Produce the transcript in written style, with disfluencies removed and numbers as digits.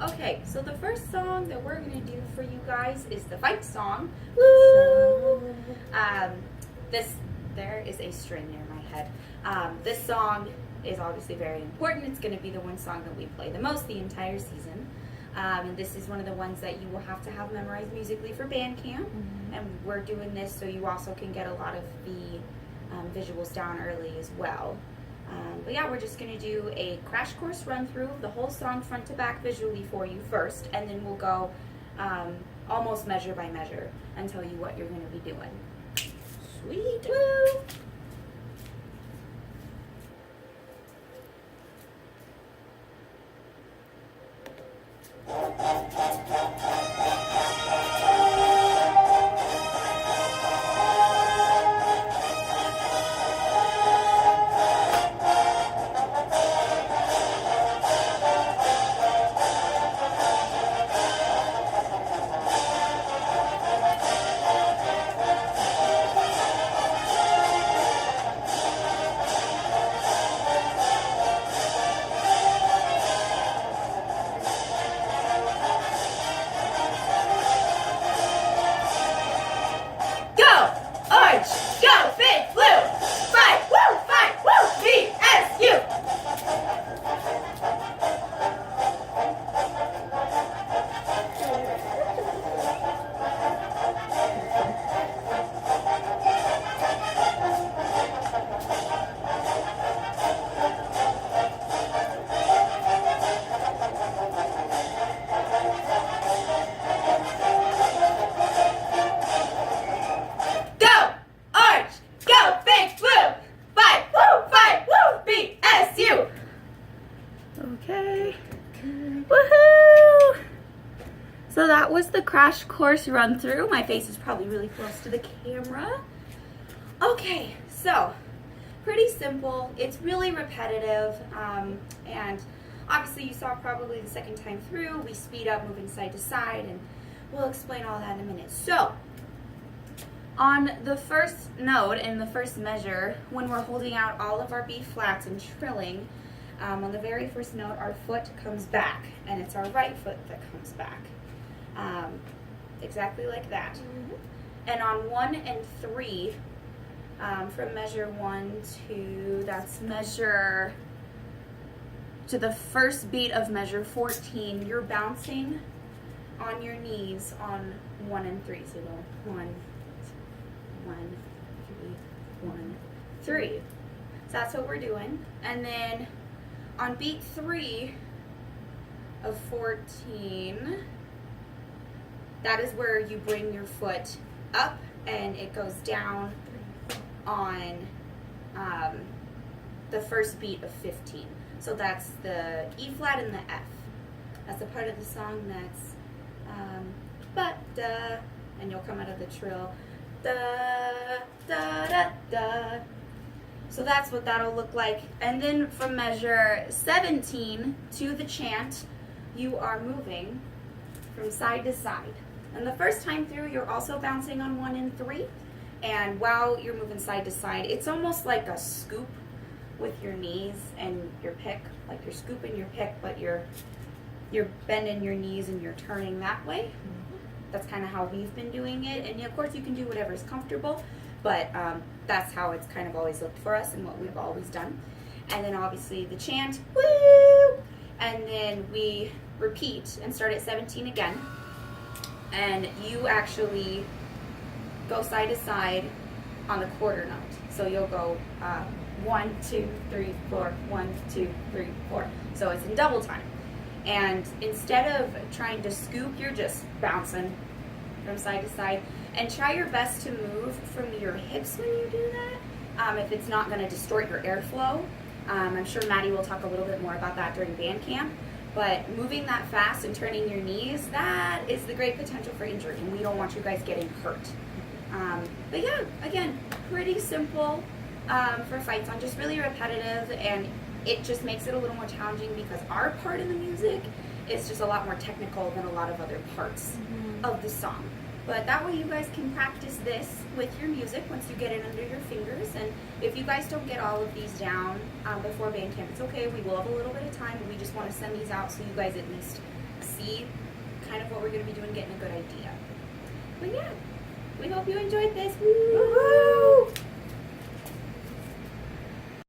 Okay, so the first song that we're gonna do for you guys is the fight song. Woo! There is a string near my head. This song is obviously very important. It's gonna be the one song that we play the most the entire season. And this is one of the ones that you will have to have memorized musically for band camp. And we're doing this so you also can get a lot of the visuals down early as well. But yeah, we're just going to do a crash course run through of the whole song front to back visually for you first, and then we'll go almost measure by measure and tell you what you're going to be doing. Sweet! Woo! Okay. Woohoo! So that was the crash course run through. My face is probably really close to the camera. Okay, so pretty simple. It's really repetitive, and obviously you saw probably the second time through. We speed up moving side to side, and we'll explain all that in a minute. So on the first note in the first measure, when we're holding out all of our B flats and trilling, on the very first note, our foot comes back, and it's our right foot that comes back. Exactly like that. And on 1 and 3, from measure 1 to, that's measure, to the first beat of measure 14, you're bouncing on your knees on 1 and 3. So go 1, 1, 3, 1, 3. So that's what we're doing. And then on beat 3 of 14, that is where you bring your foot up and it goes down on the first beat of 15. So that's the E flat and the F. That's a part of the song that's but da, and you'll come out of the trill da da da da. So that's what that'll look like. And then from measure 17 to the chant, you are moving from side to side. And the first time through, you're also bouncing on 1 and 3. And while you're moving side to side, it's almost like a scoop with your knees and your pick. Like you're scooping your pick, but you're bending your knees and you're turning that way. That's kind of how we've been doing it. And of course, you can do whatever's comfortable. But that's how it's kind of always looked for us and what we've always done. And then obviously the chant, woo! And then we repeat and start at 17 again. And you actually go side to side on the quarter note. So you'll go 1, 2, 3, 4, 1, 2, 3, 4. So it's in double time. And instead of trying to scoop, you're just bouncing from side to side. And try your best to move from your hips when you do that, if it's not going to distort your airflow. I'm sure Maddie will talk a little bit more about that during band camp. But moving that fast and turning your knees, that is the great potential for injury, and we don't want you guys getting hurt. But yeah, again, pretty simple for fight song, just really repetitive, and it just makes it a little more challenging because our part of the music is just a lot more technical than a lot of other parts of the song. But that way you guys can practice this with your music once you get it under your fingers. And if you guys don't get all of these down before band camp, it's okay. We will have a little bit of time, but we just want to send these out so you guys at least see kind of what we're going to be doing, getting a good idea. But yeah, we hope you enjoyed this. Woo!